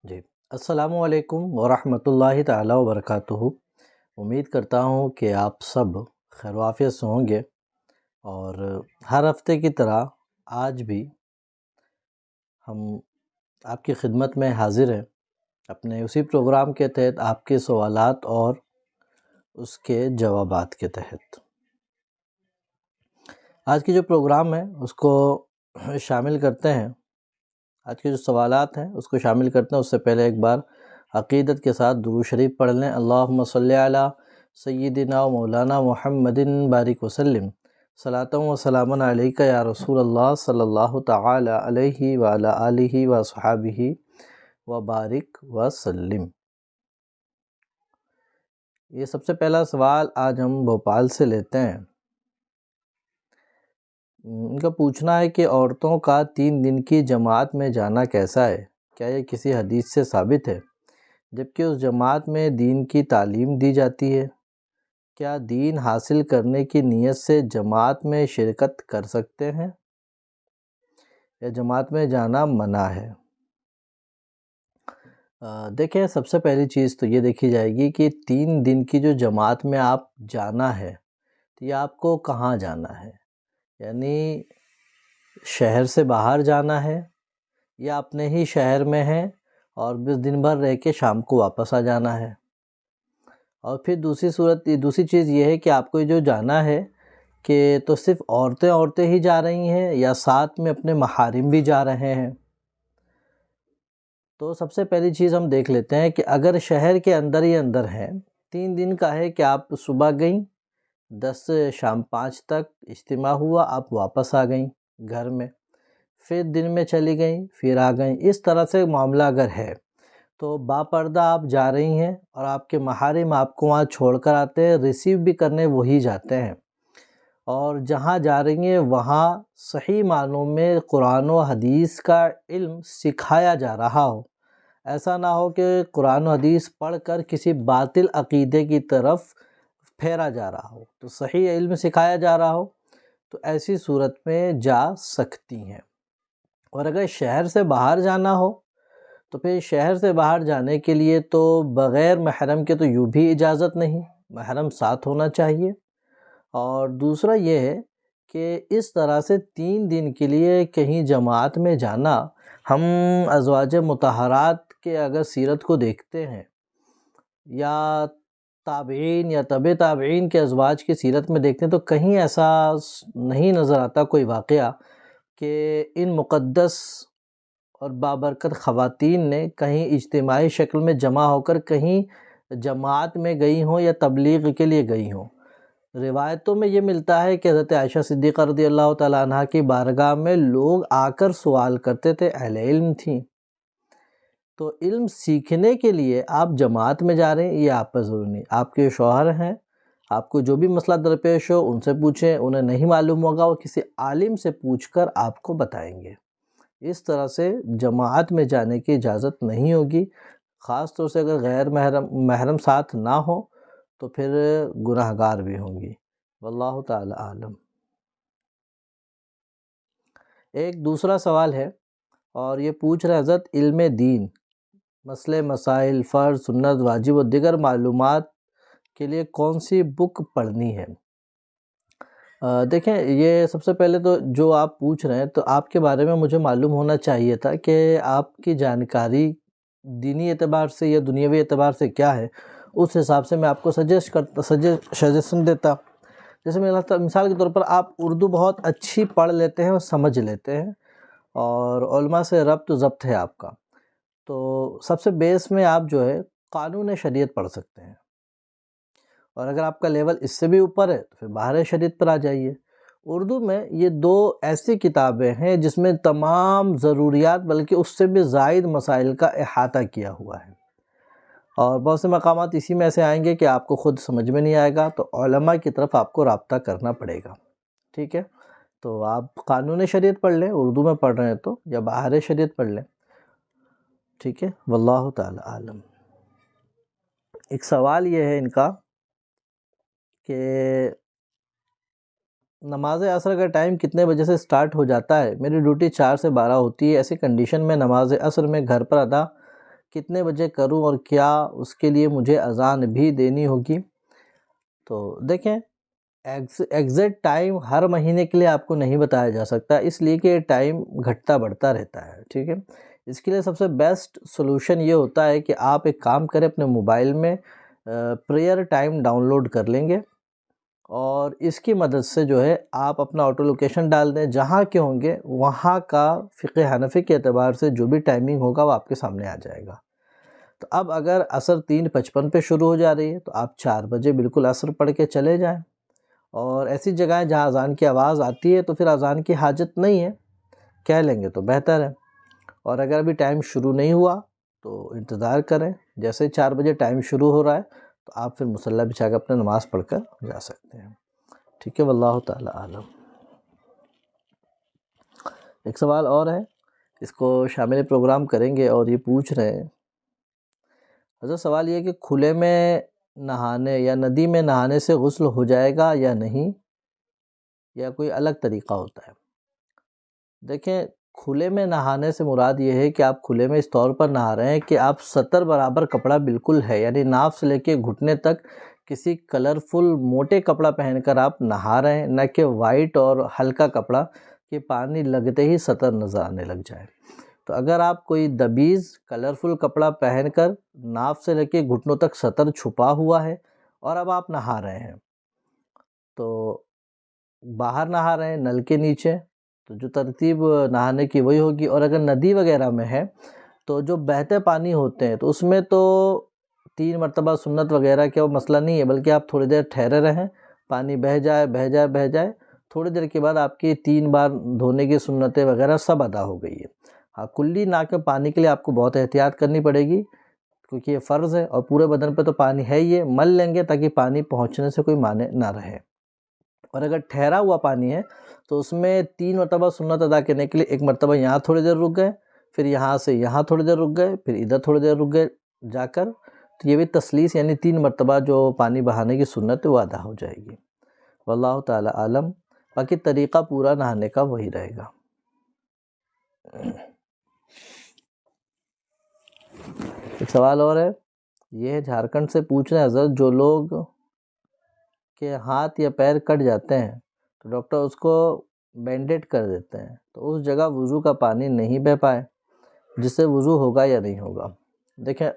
جی، السلام علیکم ورحمۃ اللہ تعالیٰ وبرکاتہ۔ امید کرتا ہوں کہ آپ سب خیر و عافیت سے ہوں گے، اور ہر ہفتے کی طرح آج بھی ہم آپ کی خدمت میں حاضر ہیں اپنے اسی پروگرام کے تحت، آپ کے سوالات اور اس کے جوابات کے تحت۔ آج کی جو پروگرام ہے اس کو شامل کرتے ہیں، آج کے جو سوالات ہیں اس کو شامل کرتے ہیں۔ اس سے پہلے ایک بار عقیدت کے ساتھ درود شریف پڑھ لیں۔ اللہم صلی علی سیدنا و مولانا محمد بارک وسلم، صلاۃ و سلام علیک یا رسول اللہ صلی اللہ تعالی علیہ وعلی آلہ وصحابہ وبارک وسلم۔ یہ سب سے پہلا سوال آج ہم بھوپال سے لیتے ہیں۔ ان کا پوچھنا ہے کہ عورتوں کا 3 دن کی جماعت میں جانا کیسا ہے؟ کیا یہ کسی حدیث سے ثابت ہے؟ جبکہ اس جماعت میں دین کی تعلیم دی جاتی ہے، کیا دین حاصل کرنے کی نیت سے جماعت میں شرکت کر سکتے ہیں یا جماعت میں جانا منع ہے؟ دیکھیں، سب سے پہلی چیز تو یہ دیکھی جائے گی کہ 3 دن کی جو جماعت میں آپ جانا ہے تو یہ آپ کو کہاں جانا ہے، یعنی شہر سے باہر جانا ہے یا اپنے ہی شہر میں ہے اور بس دن بھر رہ کے شام کو واپس آ جانا ہے۔ اور پھر دوسری چیز یہ ہے کہ آپ کو جو جانا ہے کہ تو صرف عورتیں ہی جا رہی ہیں یا ساتھ میں اپنے محارم بھی جا رہے ہیں۔ تو سب سے پہلی چیز ہم دیکھ لیتے ہیں کہ اگر شہر کے اندر ہی اندر ہیں، 3 دن کا ہے کہ آپ صبح گئیں 10 سے شام 5 تک اجتماع ہوا، آپ واپس آ گئیں گھر میں، پھر دن میں چلی گئیں پھر آ گئیں، اس طرح سے معاملہ اگر ہے تو باپردہ آپ جا رہی ہیں اور آپ کے محارم آپ کو وہاں چھوڑ کر آتے ہیں، ریسیو بھی کرنے وہی جاتے ہیں، اور جہاں جا رہی ہیں وہاں صحیح معنوں میں قرآن و حدیث کا علم سکھایا جا رہا ہو۔ ایسا نہ ہو کہ قرآن و حدیث پڑھ کر کسی باطل عقیدے کی طرف پھیرا جا رہا ہو، تو صحیح علم سکھایا جا رہا ہو تو ایسی صورت میں جا سکتی ہیں۔ اور اگر شہر سے باہر جانا ہو تو پھر شہر سے باہر جانے کے لیے تو بغیر محرم کے تو یوں بھی اجازت نہیں، محرم ساتھ ہونا چاہیے۔ اور دوسرا یہ ہے کہ اس طرح سے 3 دن کے لیے کہیں جماعت میں جانا، ہم ازواج مطہرات کے اگر سیرت کو دیکھتے ہیں یا تابعین یا تبع تابعین کے ازواج کی سیرت میں دیکھتے ہیں تو کہیں ایسا نہیں نظر آتا کوئی واقعہ کہ ان مقدس اور بابرکت خواتین نے کہیں اجتماعی شکل میں جمع ہو کر کہیں جماعت میں گئی ہوں یا تبلیغ کے لیے گئی ہوں۔ روایتوں میں یہ ملتا ہے کہ حضرت عائشہ صدیقہ رضی اللہ تعالیٰ عنہ کی بارگاہ میں لوگ آ کر سوال کرتے تھے، اہل علم تھیں۔ تو علم سیکھنے کے لیے آپ جماعت میں جا رہے ہیں یہ آپ پر ضروری نہیں، آپ کے شوہر ہیں، آپ کو جو بھی مسئلہ درپیش ہو ان سے پوچھیں، انہیں نہیں معلوم ہوگا وہ کسی عالم سے پوچھ کر آپ کو بتائیں گے۔ اس طرح سے جماعت میں جانے کی اجازت نہیں ہوگی، خاص طور سے اگر غیر محرم ساتھ نہ ہو تو پھر گناہگار بھی ہوں گی۔ واللہ تعالی عالم۔ ایک دوسرا سوال ہے اور یہ پوچھ رہے حضرت علم دین، مسئلے مسائل، فرض، سنت، واجب و دیگر معلومات کے لیے کون سی بک پڑھنی ہے؟ دیکھیں، یہ سب سے پہلے تو جو آپ پوچھ رہے ہیں تو آپ کے بارے میں مجھے معلوم ہونا چاہیے تھا کہ آپ کی جانکاری دینی اعتبار سے یا دنیاوی اعتبار سے کیا ہے، اس حساب سے میں آپ کو سجیشن دیتا۔ جیسے مثال کے طور پر آپ اردو بہت اچھی پڑھ لیتے ہیں اور سمجھ لیتے ہیں اور علماء سے ربط و ضبط ہے آپ کا، تو سب سے بیس میں آپ جو ہے قانون شریعت پڑھ سکتے ہیں، اور اگر آپ کا لیول اس سے بھی اوپر ہے تو پھر بہار شریعت پر آ جائیے۔ اردو میں یہ 2 ایسی کتابیں ہیں جس میں تمام ضروریات بلکہ اس سے بھی زائد مسائل کا احاطہ کیا ہوا ہے، اور بہت سے مقامات اسی میں ایسے آئیں گے کہ آپ کو خود سمجھ میں نہیں آئے گا، تو علماء کی طرف آپ کو رابطہ کرنا پڑے گا، ٹھیک ہے؟ تو آپ قانون شریعت پڑھ لیں اردو میں پڑھ رہے ہیں تو، یا بہار شریعت پڑھ لیں، ٹھیک ہے؟ واللہ تعالی عالم۔ ایک سوال یہ ہے ان کا کہ نماز عصر کا ٹائم کتنے بجے سے سٹارٹ ہو جاتا ہے؟ میری ڈیوٹی 4 سے 12 ہوتی ہے، ایسی کنڈیشن میں نماز عصر میں گھر پر ادا کتنے بجے کروں اور کیا اس کے لیے مجھے اذان بھی دینی ہوگی؟ تو دیکھیں ایگزیکٹ ٹائم ہر مہینے کے لیے آپ کو نہیں بتایا جا سکتا، اس لیے کہ ٹائم گھٹتا بڑھتا رہتا ہے، ٹھیک ہے۔ اس کے لیے سب سے بیسٹ سولوشن یہ ہوتا ہے کہ آپ ایک کام کریں، اپنے موبائل میں پریئر ٹائم ڈاؤن لوڈ کر لیں گے، اور اس کی مدد سے جو ہے آپ اپنا آٹو لوکیشن ڈال دیں، جہاں کے ہوں گے وہاں کا فقہ حنفی کے اعتبار سے جو بھی ٹائمنگ ہوگا وہ آپ کے سامنے آ جائے گا۔ تو اب اگر عصر 3:55 پہ شروع ہو جا رہی ہے تو آپ 4 بجے بالکل عصر پڑھ کے چلے جائیں، اور ایسی جگہیں جہاں اذان کی آواز آتی ہے تو پھر اذان کی حاجت نہیں ہے، کہہ لیں گے تو بہتر ہے۔ اور اگر ابھی ٹائم شروع نہیں ہوا تو انتظار کریں، جیسے 4 بجے ٹائم شروع ہو رہا ہے تو آپ پھر مصلی بچھا کے اپنے نماز پڑھ کر جا سکتے ہیں، ٹھیک ہے۔ واللہ تعالی اعلم۔ ایک سوال اور ہے، اس کو شامل پروگرام کریں گے، اور یہ پوچھ رہے ہیں حضرت، سوال یہ ہے کہ کھلے میں نہانے یا ندی میں نہانے سے غسل ہو جائے گا یا نہیں، یا کوئی الگ طریقہ ہوتا ہے؟ دیکھیں، کھلے میں نہانے سے مراد یہ ہے کہ آپ کھلے میں اس طور پر نہا رہے ہیں کہ آپ سطر برابر کپڑا بالکل ہے، یعنی ناف سے لے کے گھٹنے تک کسی کلرفل موٹے کپڑا پہن کر آپ نہا رہے ہیں، نہ کہ وائٹ اور ہلکا کپڑا کہ پانی لگتے ہی سطر نظر آنے لگ جائے۔ تو اگر آپ کوئی دبیز کلرفل کپڑا پہن کر ناف سے لے کے گھٹنوں تک سطر چھپا ہوا ہے اور اب آپ نہا رہے ہیں، تو باہر نہا رہے ہیں نل کے نیچے، تو جو ترتیب نہانے کی وہی ہوگی۔ اور اگر ندی وغیرہ میں ہے تو جو بہتے پانی ہوتے ہیں تو اس میں تو 3 مرتبہ سنت وغیرہ کا وہ مسئلہ نہیں ہے، بلکہ آپ تھوڑی دیر ٹھہرے رہیں، پانی بہہ جائے بہہ جائے بہہ جائے، تھوڑی دیر کے بعد آپ کی 3 بار دھونے کی سنتیں وغیرہ سب ادا ہو گئی ہے۔ ہاں، کلی ناک میں پانی کے لیے آپ کو بہت احتیاط کرنی پڑے گی، کیونکہ یہ فرض ہے، اور پورے بدن پہ تو پانی ہے ہی ہے، مل لیں گے تاکہ پانی پہنچنے سے کوئی مانع نہ رہے۔ اور اگر ٹھہرا ہوا پانی ہے تو اس میں 3 مرتبہ سنت ادا کرنے کے لیے 1 مرتبہ یہاں تھوڑی دیر رک گئے، پھر یہاں سے یہاں تھوڑی دیر رک گئے، پھر ادھر تھوڑی دیر رک گئے جا کر، تو یہ بھی تسلیس یعنی 3 مرتبہ جو پانی بہانے کی سنت ہے وہ ادا ہو جائے گی۔ واللہ تعالی عالم۔ باقی طریقہ پورا نہانے کا وہی رہے گا۔ ایک سوال اور ہے، یہ ہے جھارکھنڈ سے پوچھ رہے ہیں حضرت، جو لوگ کے ہاتھ یا پیر کٹ جاتے ہیں تو ڈاکٹر اس کو بینڈیڈ کر دیتے ہیں، تو اس جگہ وضو کا پانی نہیں بہہ پائے، جس سے وضو ہوگا یا نہیں ہوگا؟ دیکھیں،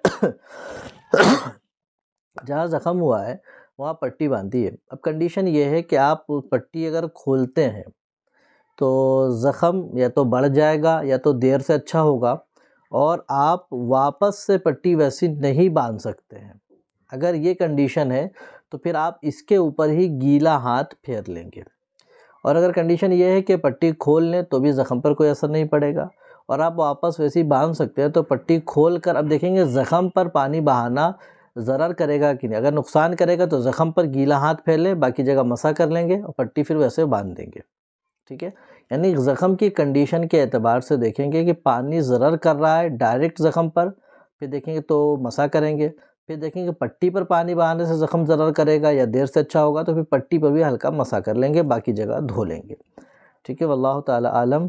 جہاں زخم ہوا ہے وہاں پٹی باندھی ہے۔ اب کنڈیشن یہ ہے کہ آپ پٹی اگر کھولتے ہیں تو زخم یا تو بڑھ جائے گا یا تو دیر سے اچھا ہوگا، اور آپ واپس سے پٹی ویسی نہیں باندھ سکتے ہیں۔ اگر یہ کنڈیشن ہے تو پھر آپ اس کے اوپر ہی گیلا ہاتھ پھیر لیں گے، اور اگر کنڈیشن یہ ہے کہ پٹی کھول لیں تو بھی زخم پر کوئی اثر نہیں پڑے گا، اور آپ واپس ویسے ہی باندھ سکتے ہیں، تو پٹی کھول کر اب دیکھیں گے زخم پر پانی بہانا ضرر کرے گا کہ نہیں۔ اگر نقصان کرے گا تو زخم پر گیلا ہاتھ پھیر لیں، باقی جگہ مسح کر لیں گے اور پٹی پھر ویسے باندھ دیں گے، ٹھیک ہے۔ یعنی زخم کی کنڈیشن کے اعتبار سے دیکھیں گے کہ پانی ضرر کر رہا ہے ڈائریکٹ زخم پر، پھر دیکھیں گے تو مسح کریں گے، پھر دیکھیں گے پٹی پر پانی بہانے سے زخم ضرر کرے گا یا دیر سے اچھا ہوگا، تو پھر پٹی پر بھی ہلکا مسح کر لیں گے، باقی جگہ دھو لیں گے، ٹھیک ہے۔ واللہ تعالی عالم۔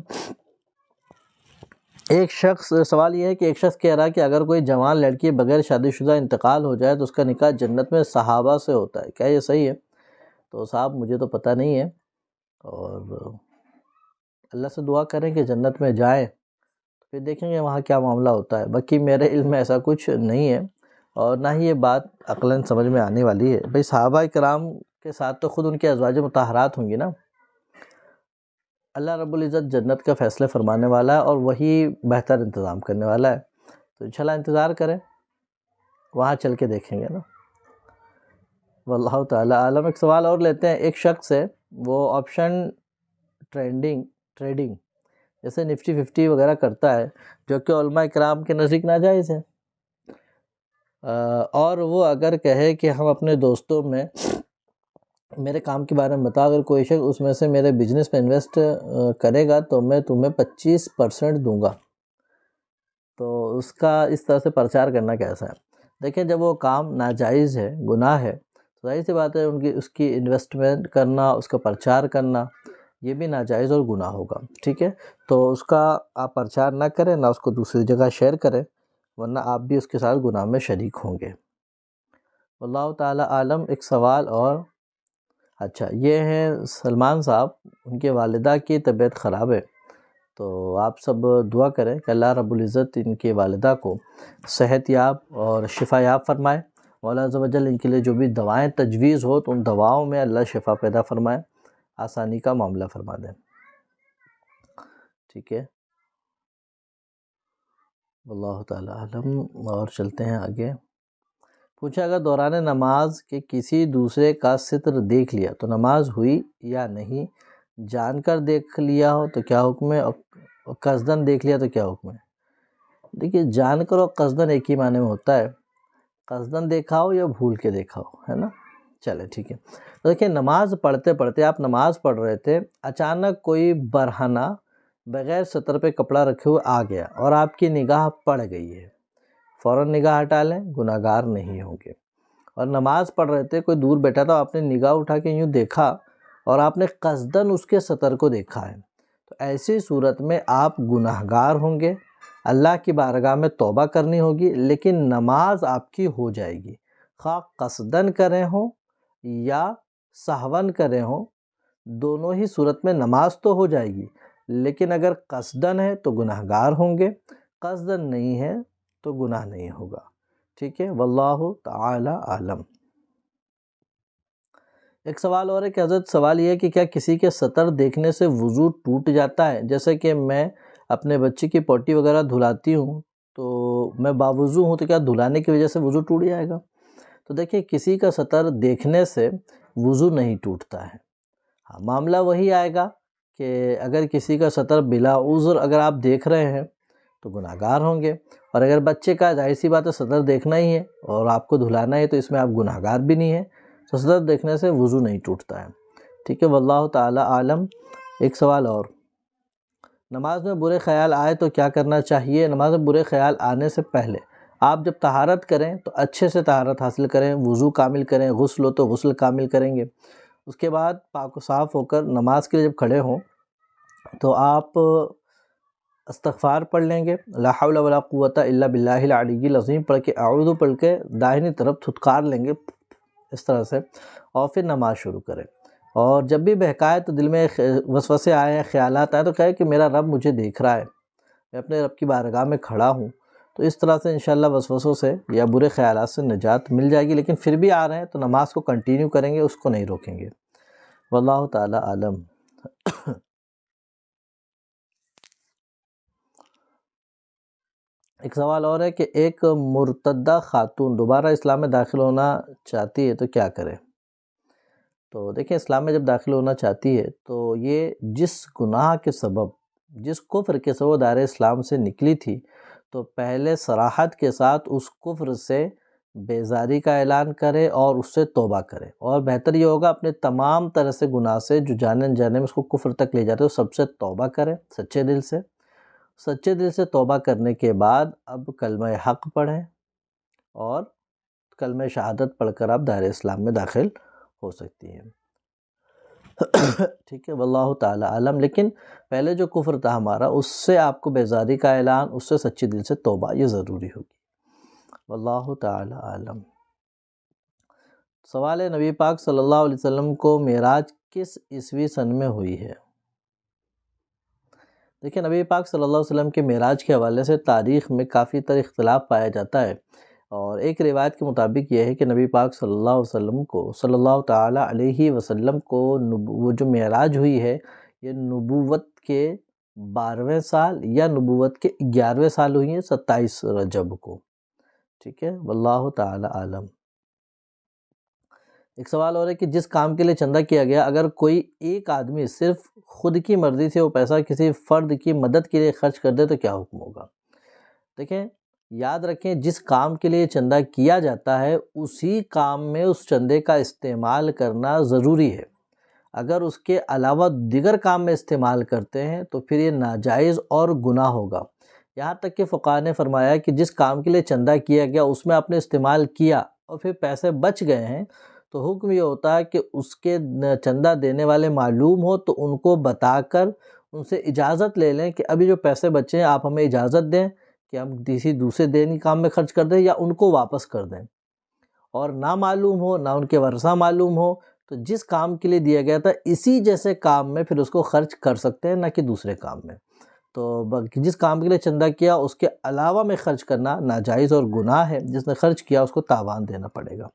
ایک شخص، سوال یہ ہے کہ ایک شخص کہہ رہا ہے کہ اگر کوئی جوان لڑکی بغیر شادی شدہ انتقال ہو جائے تو اس کا نکاح جنت میں صحابہ سے ہوتا ہے، کیا یہ صحیح ہے؟ تو صاحب مجھے تو پتہ نہیں ہے، اور اللہ سے دعا کریں کہ جنت میں جائیں، پھر دیکھیں گے وہاں کیا معاملہ ہوتا ہے۔ باقی میرے علم میں ایسا کچھ نہیں ہے، اور نہ ہی یہ بات عقلاً سمجھ میں آنے والی ہے۔ بھئی صحابہ کرام کے ساتھ تو خود ان کے ازواج مطہرات ہوں گی نا۔ اللہ رب العزت جنت کا فیصلے فرمانے والا ہے، اور وہی بہتر انتظام کرنے والا ہے، تو انشاءاللہ انتظار کریں، وہاں چل کے دیکھیں گے نا۔ واللہ تعالی عالم۔ ایک سوال اور لیتے ہیں، ایک شخص ہے وہ آپشن ٹریڈنگ جیسے نفٹی 50 وغیرہ کرتا ہے، جو کہ علماء کرام کے نزدیک ناجائز ہے، اور وہ اگر کہے کہ ہم اپنے دوستوں میں میرے کام کے بارے میں بتا، اگر کوئی شخص اس میں سے میرے بزنس میں انویسٹ کرے گا تو میں تمہیں 25% دوں گا، تو اس کا اس طرح سے پرچار کرنا کیسا ہے؟ دیکھیں، جب وہ کام ناجائز ہے، گناہ ہے، تو ظاہر سی بات ہے اس کی انویسٹمنٹ کرنا، اس کا پرچار کرنا، یہ بھی ناجائز اور گناہ ہوگا، ٹھیک ہے۔ تو اس کا آپ پرچار نہ کریں، نہ اس کو دوسری جگہ شیئر کریں، ورنہ آپ بھی اس کے ساتھ گناہ میں شریک ہوں گے۔ واللہ تعالی عالم۔ ایک سوال اور، اچھا یہ ہے سلمان صاحب، ان کے والدہ کی طبیعت خراب ہے، تو آپ سب دعا کریں کہ اللہ رب العزت ان کے والدہ کو صحت یاب اور شفا یاب فرمائے، مولا عز و جل ان کے لیے جو بھی دوائیں تجویز ہو تو ان دواؤں میں اللہ شفا پیدا فرمائے، آسانی کا معاملہ فرما دیں۔ ٹھیک ہے، واللہ تعالی عالم۔ اور چلتے ہیں آگے۔ پوچھا اگر دوران نماز کے کسی دوسرے کا ستر دیکھ لیا تو نماز ہوئی یا نہیں؟ جان کر دیکھ لیا ہو تو کیا حکم ہے، اور قصدن دیکھ لیا تو کیا حکم ہے؟ دیکھیے، جان کر اور قصدن ایک ہی معنی میں ہوتا ہے، قصدن دیکھا ہو یا بھول کے دیکھا ہو، ہے نا۔ چلے ٹھیک ہے، تو دیکھیں نماز پڑھتے پڑھتے آپ نماز پڑھ رہے تھے، اچانک کوئی برہنہ بغیر ستر پہ کپڑا رکھے ہوئے آ گیا اور آپ کی نگاہ پڑ گئی ہے، فوراً نگاہ ہٹا لیں، گناہ گار نہیں ہوں گے۔ اور نماز پڑھ رہے تھے، کوئی دور بیٹھا تھا، آپ نے نگاہ اٹھا کے یوں دیکھا اور آپ نے قصدن اس کے ستر کو دیکھا ہے، تو ایسی صورت میں آپ گناہ گار ہوں گے، اللہ کی بارگاہ میں توبہ کرنی ہوگی، لیکن نماز آپ کی ہو جائے گی، خواہ قصدن کریں ہوں یا سہون کریں ہوں، دونوں ہی صورت میں نماز تو ہو جائے گی، لیکن اگر قصدن ہے تو گناہ گار ہوں گے، قصدن نہیں ہے تو گناہ نہیں ہوگا۔ ٹھیک ہے، واللہ تعالی عالم۔ ایک سوال اور ہے کہ حضرت سوال یہ ہے کہ کیا کسی کے سطر دیکھنے سے وضو ٹوٹ جاتا ہے؟ جیسے کہ میں اپنے بچے کی پوٹی وغیرہ دھلاتی ہوں تو میں باوضو ہوں، تو کیا دھلانے کی وجہ سے وضو ٹوٹ جائے گا؟ تو دیکھیں، کسی کا سطر دیکھنے سے وضو نہیں ٹوٹتا ہے، ہاں معاملہ وہی آئے گا کہ اگر کسی کا سطر بلا عذر اگر آپ دیکھ رہے ہیں تو گناہ گار ہوں گے، اور اگر بچے کا ظاہر سی بات ہے سطر دیکھنا ہی ہے اور آپ کو دھلانا ہے تو اس میں آپ گناہ گار بھی نہیں ہیں، تو سطر دیکھنے سے وضو نہیں ٹوٹتا ہے۔ ٹھیک ہے، واللہ تعالی عالم۔ ایک سوال اور، نماز میں برے خیال آئے تو کیا کرنا چاہیے؟ نماز میں برے خیال آنے سے پہلے آپ جب طہارت کریں تو اچھے سے طہارت حاصل کریں، وضو کامل کریں، غسل ہو تو غسل کامل کریں گے، اس کے بعد پاک و صاف ہو کر نماز کے لیے جب کھڑے ہوں تو آپ استغفار پڑھ لیں گے، لا حول ولا قوت الا باللہ العلی العظیم پڑھ کے، اعوذ پڑھ کے داہنی طرف تھتکار لیں گے اس طرح سے، اور پھر نماز شروع کریں۔ اور جب بھی بہکائے تو دل میں وسوسے آئے، خیالات آئے، تو کہے کہ میرا رب مجھے دیکھ رہا ہے، میں اپنے رب کی بارگاہ میں کھڑا ہوں، تو اس طرح سے انشاءاللہ وسوسوں سے یا برے خیالات سے نجات مل جائے گی۔ لیکن پھر بھی آ رہے ہیں تو نماز کو کنٹینیو کریں گے، اس کو نہیں روکیں گے، واللہ تعالی عالم۔ ایک سوال اور ہے کہ ایک مرتدہ خاتون دوبارہ اسلام میں داخل ہونا چاہتی ہے تو کیا کرے؟ تو دیکھیں، اسلام میں جب داخل ہونا چاہتی ہے تو یہ جس گناہ کے سبب، جس کفر کے سبب دائرہ اسلام سے نکلی تھی، تو پہلے صراحت کے ساتھ اس کفر سے بیزاری کا اعلان کرے اور اس سے توبہ کرے، اور بہتر یہ ہوگا اپنے تمام طرح سے گناہ سے جو جانے انجانے میں اس کو کفر تک لے جاتے ہیں سب سے توبہ کرے، سچے دل سے توبہ کرنے کے بعد اب کلمہ حق پڑھیں اور کلمہ شہادت پڑھ کر آپ دائرہ اسلام میں داخل ہو سکتی ہیں۔ ٹھیک ہے، واللہ تعالی عالم۔ لیکن پہلے جو کفر تھا ہمارا، اس سے آپ کو بیزاری کا اعلان، اس سے سچے دل سے توبہ، یہ ضروری ہوگی، واللہ تعالی عالم۔ سوال ہے، نبی پاک صلی اللہ علیہ وسلم کو معراج کس عیسوی سن میں ہوئی ہے؟ دیکھیں، نبی پاک صلی اللہ علیہ وسلم کے معراج کے حوالے سے تاریخ میں کافی تر اختلاف پایا جاتا ہے، اور ایک روایت کے مطابق یہ ہے کہ نبی پاک صلی اللہ علیہ وسلم کو وہ جو معراج ہوئی ہے یہ نبوت کے 12ویں سال یا نبوت کے 11ویں سال ہوئی ہے، 27 رجب کو۔ ٹھیک ہے، واللہ تعالی عالم۔ ایک سوال اور ہے کہ جس کام کے لیے چندہ کیا گیا، اگر کوئی ایک آدمی صرف خود کی مرضی سے وہ پیسہ کسی فرد کی مدد کے لیے خرچ کر دے تو کیا حکم ہوگا؟ دیکھیں، یاد رکھیں، جس کام کے لیے چندہ کیا جاتا ہے اسی کام میں اس چندے کا استعمال کرنا ضروری ہے، اگر اس کے علاوہ دیگر کام میں استعمال کرتے ہیں تو پھر یہ ناجائز اور گناہ ہوگا۔ یہاں تک کہ فقہاء نے فرمایا کہ جس کام کے لیے چندہ کیا گیا اس میں آپ نے استعمال کیا اور پھر پیسے بچ گئے ہیں تو حکم یہ ہوتا ہے کہ اس کے چندہ دینے والے معلوم ہو تو ان کو بتا کر ان سے اجازت لے لیں کہ ابھی جو پیسے بچے ہیں آپ ہمیں اجازت دیں کہ ہم کسی دوسرے دینی کام میں خرچ کر دیں یا ان کو واپس کر دیں، اور نہ معلوم ہو، نہ ان کے ورثہ معلوم ہو، تو جس کام کے لیے دیا گیا تھا اسی جیسے کام میں پھر اس کو خرچ کر سکتے ہیں، نہ کہ دوسرے کام میں۔ تو جس کام کے لیے چندہ کیا اس کے علاوہ میں خرچ کرنا ناجائز اور گناہ ہے، جس نے خرچ کیا اس کو تاوان دینا پڑے گا،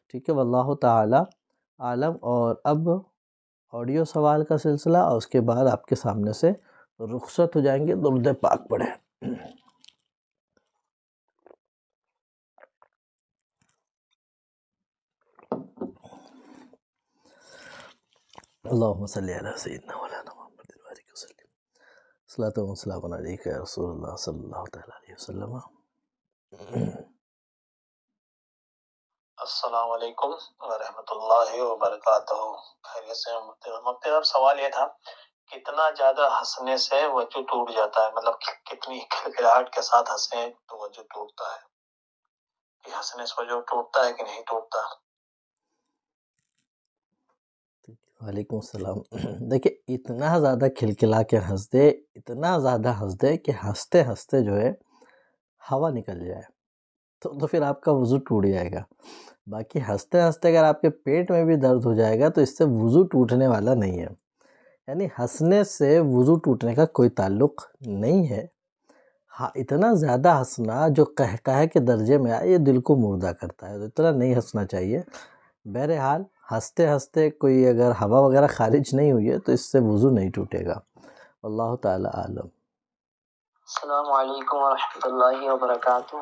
ٹھیک ہے۔ واللہ تعالی عالم۔ اور اب آڈیو سوال کا سلسلہ، اور اس کے بعد آپ کے سامنے سے رخصت ہو جائیں گے۔ درود پاک پڑھیں۔ اللہم صلی علی سیدنا مولانا محمد وآلہ وسلم، صلاۃ و سلام علیک یا رسول اللہ صلی اللہ تعالی علیہ وسلم۔ السلام علیکم ورحمۃ اللہ وبرکاتہ۔ خیریت سے مفتی صاحب، سوال یہ تھا کتنا زیادہ ہنسنے سے وضو ٹوٹ جاتا ہے، مطلب کتنی کھلکھلاہٹ کے ساتھ ہنسیں تو وضو ٹوٹتا ہے، کہ ہنسنے سے وضو ٹوٹتا ہے کہ نہیں ٹوٹتا؟ وعلیکم السلام۔ دیکھیں، اتنا زیادہ کھلکھلا کے ہنس دے، اتنا زیادہ ہنس دے کہ ہنستے ہنستے جو ہے ہوا نکل جائے، تو پھر آپ کا وضو ٹوٹ جائے گا۔ باقی ہنستے ہنستے اگر آپ کے پیٹ میں بھی درد ہو جائے گا تو اس سے وضو ٹوٹنے والا نہیں ہے، یعنی ہنسنے سے وضو ٹوٹنے کا کوئی تعلق نہیں ہے۔ ہاں، اتنا زیادہ ہنسنا جو قہقہے کے درجے میں آئے، یہ دل کو مردہ کرتا ہے، تو اتنا نہیں ہنسنا چاہیے۔ بہرحال ہنستے ہنستے کوئی اگر ہوا وغیرہ خارج نہیں ہوئی ہے تو اس سے وضو نہیں ٹوٹے گا، اللہ تعالی عالم۔ السلام علیکم ورحمۃ اللہ وبرکاتہ۔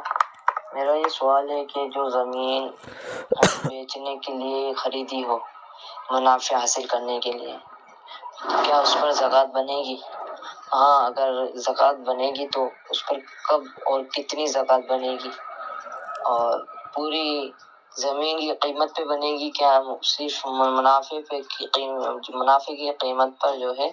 میرا یہ سوال ہے کہ جو زمین بیچنے کے لیے خریدی ہو منافع حاصل کرنے کے لیے، تو کیا اس پر زکوٰۃ بنے گی؟ ہاں، اگر زکوٰۃ بنے گی تو اس پر کب اور کتنی زکوٰۃ بنے گی؟ اور پوری زمین کی قیمت پہ بنے گی کیا صرف منافع پہ منافع کی قیمت پر جو ہے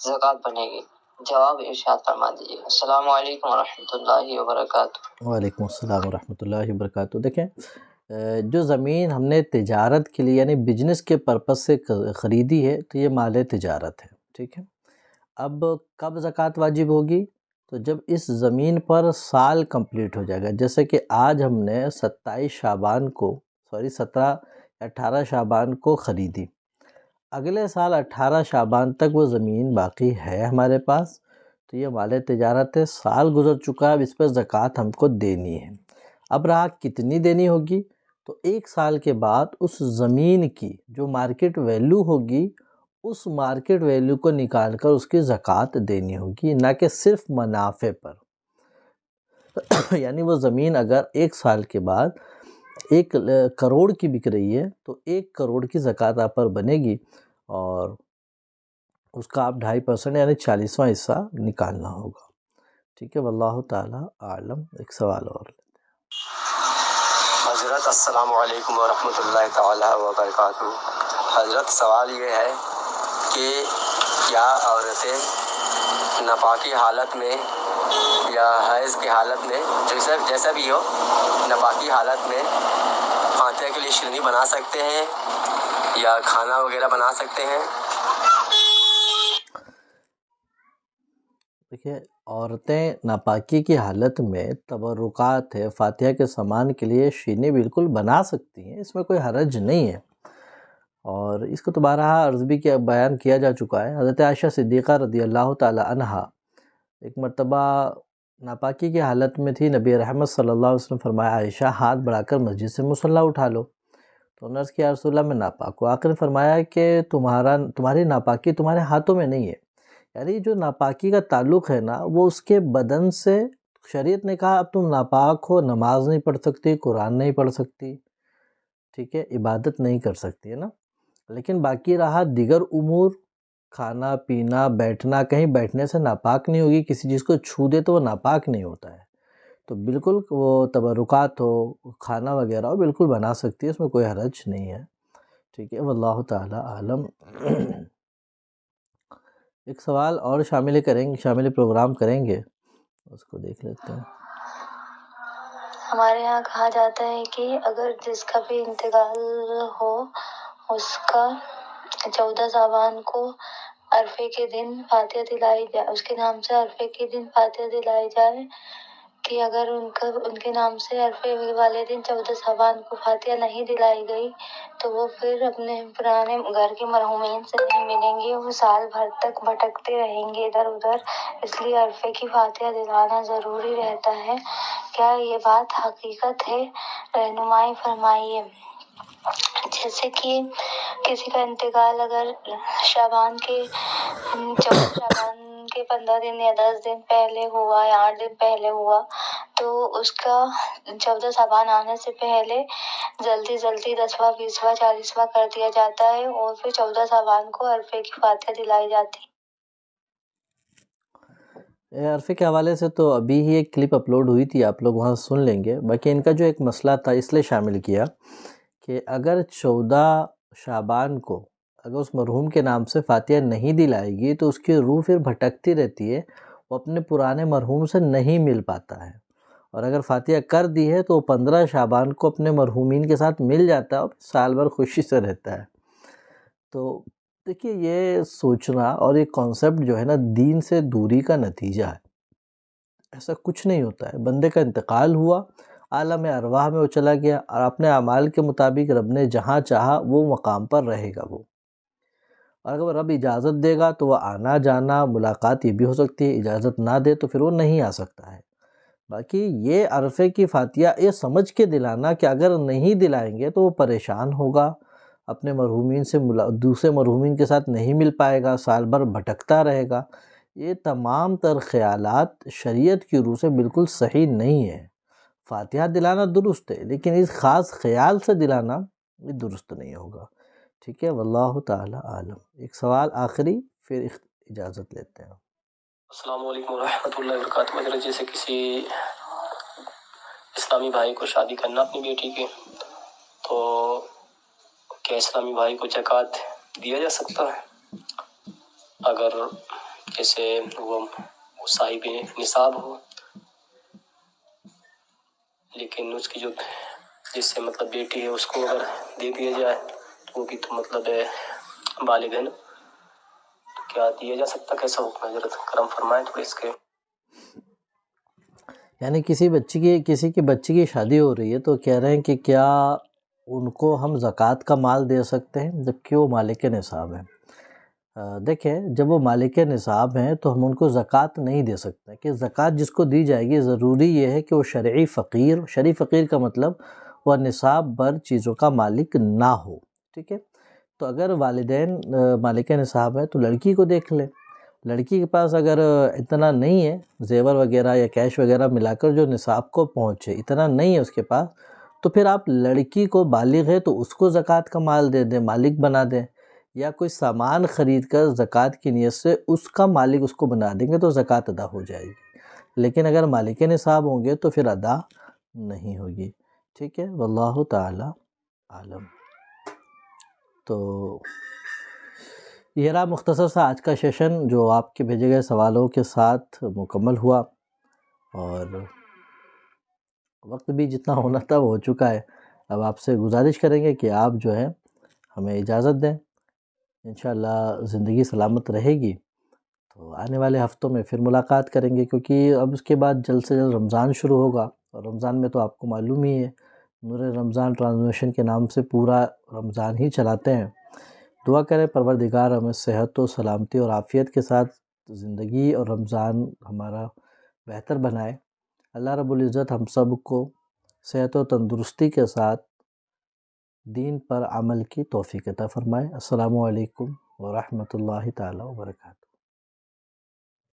زکوٰۃ بنے گی؟ جواب ارشاد فرما دیجیے۔ السلام علیکم ورحمۃ اللہ وبرکاتہ۔ وعلیکم السلام ورحمۃ اللہ وبرکاتہ۔ دیکھیں، جو زمین ہم نے تجارت کے لیے یعنی بزنس کے پرپس سے خریدی ہے تو یہ مال تجارت ہے، ٹھیک ہے۔ اب کب زکوٰۃ واجب ہوگی؟ تو جب اس زمین پر سال کمپلیٹ ہو جائے گا، جیسے کہ آج ہم نے 18 شعبان کو خریدی، اگلے سال 18 شعبان تک وہ زمین باقی ہے ہمارے پاس، تو یہ مال تجارت ہے، سال گزر چکا ہے، اب اس پر زکوٰۃ ہم کو دینی ہے۔ اب رہا کتنی دینی ہوگی، تو 1 سال کے بعد اس زمین کی جو مارکیٹ ویلیو ہوگی، اس مارکیٹ ویلیو کو نکال کر اس کی زکوٰۃ دینی ہوگی، نہ کہ صرف منافع پر۔ یعنی وہ زمین اگر 1 سال کے بعد 1 کروڑ کی بک رہی ہے تو 1 کروڑ کی زکوٰۃ آپ پر بنے گی، اور اس کا آپ 2.5% یعنی 40واں حصہ نکالنا ہوگا، ٹھیک ہے۔ واللہ تعالی عالم۔ ایک سوال اور لیتے ہیں۔ حضرت السلام علیکم ورحمۃ اللہ تعالی وبرکاتہ۔ حضرت سوال یہ ہے کہ کیا عورتیں ناپاکی حالت میں یا حیض کی حالت میں، جیسا بھی ہو، ناپاکی حالت میں فاتحہ کے لیے شیرنی بنا سکتے ہیں یا کھانا وغیرہ بنا سکتے ہیں؟ دیکھیے، عورتیں ناپاکی کی حالت میں تبرکات ہے، فاتحہ کے سامان کے لیے شیرنی بالکل بنا سکتی ہیں، اس میں کوئی حرج نہیں ہے، اور اس کو دوبارہ عرض بھی بیان کیا جا چکا ہے۔ حضرت عائشہ صدیقہ رضی اللہ تعالی عنہا ایک مرتبہ ناپاکی کی حالت میں تھی، نبی رحمت صلی اللہ علیہ وسلم فرمایا عائشہ ہاتھ بڑھا کر مسجد سے مصلی اٹھا لو، تو انہوں نے عرض کیا رسول اللہ میں ناپاک ہوں، آخر نے فرمایا کہ تمہاری ناپاکی تمہارے ہاتھوں میں نہیں ہے، یعنی جو ناپاکی کا تعلق ہے نا وہ اس کے بدن سے، شریعت نے کہا اب تم ناپاک ہو، نماز نہیں پڑھ سکتی، قرآن نہیں پڑھ سکتی، ٹھیک ہے، عبادت نہیں کر سکتی ہے نا، لیکن باقی رہا دیگر امور، کھانا پینا بیٹھنا، کہیں بیٹھنے سے ناپاک نہیں ہوگی، کسی چیز کو چھو دے تو وہ ناپاک نہیں ہوتا ہے، تو بالکل وہ تبرکات ہو، کھانا وغیرہ ہو، بالکل بنا سکتی ہے، اس میں کوئی حرج نہیں ہے، ٹھیک ہے۔ واللہ تعالی عالم۔ ایک سوال اور شامل پروگرام کریں گے، اس کو دیکھ لیتے ہیں۔ ہمارے یہاں کہا جاتا ہے کہ اگر جس کا بھی انتقال ہو، اس کا 14 شعبان کو عرفے کے دن فاتحہ دلائی جائے، اس کے نام سے عرفے کے دن فاتحہ دلائی جائے، کہ اگر ان کے نام سے عرفے والے دن 14 شعبان کو فاتحہ نہیں دلائی گئی تو وہ پھر اپنے پرانے گھر کے مرحومین سے نہیں ملیں گے، وہ سال بھر تک بھٹکتے رہیں گے ادھر ادھر، اس لیے عرفے کی فاتحہ دلانا ضروری رہتا ہے۔ کیا یہ بات حقیقت ہے؟ رہنمائی فرمائیے۔ جیسے کہ کسی کا انتقال اگر شعبان کے 14 شعبان کے 15 دن یا 10 دن پہلے ہوا یا 8 دن پہلے ہوا تو اس کا 14 شعبان آنے سے پہلے جلدی 10واں 20واں 40واں کر دیا جاتا ہے اور پھر 14 شعبان کو عرفے کی فاتحہ دلائی جاتی ہے۔ عرفے کے حوالے سے تو ابھی ہی ایک کلپ اپلوڈ ہوئی تھی، آپ لوگ وہاں سن لیں گے۔ باقی ان کا جو ایک مسئلہ تھا اس لیے شامل کیا کہ اگر 14 شعبان کو اگر اس مرحوم کے نام سے فاتحہ نہیں دلائے گی تو اس کی روح پھر بھٹکتی رہتی ہے، وہ اپنے پرانے مرحوم سے نہیں مل پاتا ہے، اور اگر فاتحہ کر دی ہے تو وہ 15 شعبان کو اپنے مرحومین کے ساتھ مل جاتا ہے اور سال بھر خوشی سے رہتا ہے۔ تو دیکھیے یہ سوچنا اور یہ کانسیپٹ جو ہے نا دین سے دوری کا نتیجہ ہے۔ ایسا کچھ نہیں ہوتا ہے، بندے کا انتقال ہوا، عالم ارواح میں وہ چلا گیا، اور اپنے اعمال کے مطابق رب نے جہاں چاہا وہ مقام پر رہے گا وہ، اور اگر رب اجازت دے گا تو وہ آنا جانا ملاقات یہ بھی ہو سکتی ہے، اجازت نہ دے تو پھر وہ نہیں آ سکتا ہے۔ باقی یہ عرفے کی فاتحہ یہ سمجھ کے دلانا کہ اگر نہیں دلائیں گے تو وہ پریشان ہوگا، اپنے مرحومین سے دوسرے مرحومین کے ساتھ نہیں مل پائے گا، سال بھر بھٹکتا رہے گا، یہ تمام تر خیالات شریعت کی روح سے بالکل صحیح نہیں ہے۔ فاتحہ دلانا درست ہے لیکن اس خاص خیال سے دلانا یہ درست نہیں ہوگا۔ ٹھیک ہے، واللہ تعالی عالم۔ ایک سوال آخری پھر اجازت لیتے ہیں۔ السلام علیکم ورحمۃ اللہ وبرکاتہ۔ اگر جیسے کسی اسلامی بھائی کو شادی کرنا اپنی بیٹی کی، تو کیا اسلامی بھائی کو زکوٰۃ دیا جا سکتا ہے؟ اگر جیسے وہ صاحب نصاب ہو لیکن اس کی جو جس سے مطلب بیٹی ہے اس کو اگر دے دیا جائے تو وہ بھی تو مطلب بالغ ہے نا، تو کیا دیا جا سکتا؟ کیسا حکم ہے؟ حضرت کرم فرمائیں تھوڑے اس کے۔ یعنی کسی کی بچی کی شادی ہو رہی ہے تو کہہ رہے ہیں کہ کیا ان کو ہم زکوٰۃ کا مال دے سکتے ہیں جبکہ وہ مالک نصاب ہیں؟ دیکھیں جب وہ مالک نصاب ہیں تو ہم ان کو زکوٰۃ نہیں دے سکتے، کہ زکوٰۃ جس کو دی جائے گی ضروری یہ ہے کہ وہ شرعی فقیر کا مطلب وہ نصاب بھر چیزوں کا مالک نہ ہو۔ ٹھیک ہے، تو اگر والدین مالک نصاب ہے تو لڑکی کو دیکھ لیں، لڑکی کے پاس اگر اتنا نہیں ہے زیور وغیرہ یا کیش وغیرہ ملا کر جو نصاب کو پہنچے، اتنا نہیں ہے اس کے پاس، تو پھر آپ لڑکی کو بالغ ہے تو اس کو زکوٰۃ کا مال دے دیں، مالک بنا دیں، یا کوئی سامان خرید کر زکوٰۃ کی نیت سے اس کا مالک اس کو بنا دیں گے تو زکوٰۃ ادا ہو جائے گی، لیکن اگر مالک نصاب ہوں گے تو پھر ادا نہیں ہوگی۔ ٹھیک ہے، واللہ تعالی عالم۔ تو یہ رہا مختصر سا آج کا سیشن جو آپ کے بھیجے گئے سوالوں کے ساتھ مکمل ہوا، اور وقت بھی جتنا ہونا تھا وہ ہو چکا ہے۔ اب آپ سے گزارش کریں گے کہ آپ جو ہے ہمیں اجازت دیں، انشاءاللہ زندگی سلامت رہے گی تو آنے والے ہفتوں میں پھر ملاقات کریں گے، کیونکہ اب اس کے بعد جلد سے جلد رمضان شروع ہوگا، اور رمضان میں تو آپ کو معلوم ہی ہے نور رمضان ٹرانسمیشن کے نام سے پورا رمضان ہی چلاتے ہیں۔ دعا کریں پروردگار ہمیں صحت و سلامتی اور عافیت کے ساتھ زندگی اور رمضان ہمارا بہتر بنائے۔ اللہ رب العزت ہم سب کو صحت و تندرستی کے ساتھ دین پر عمل کی توفیق عطا فرمائے۔ السلام علیکم ورحمۃ اللہ تعالی وبرکاتہ۔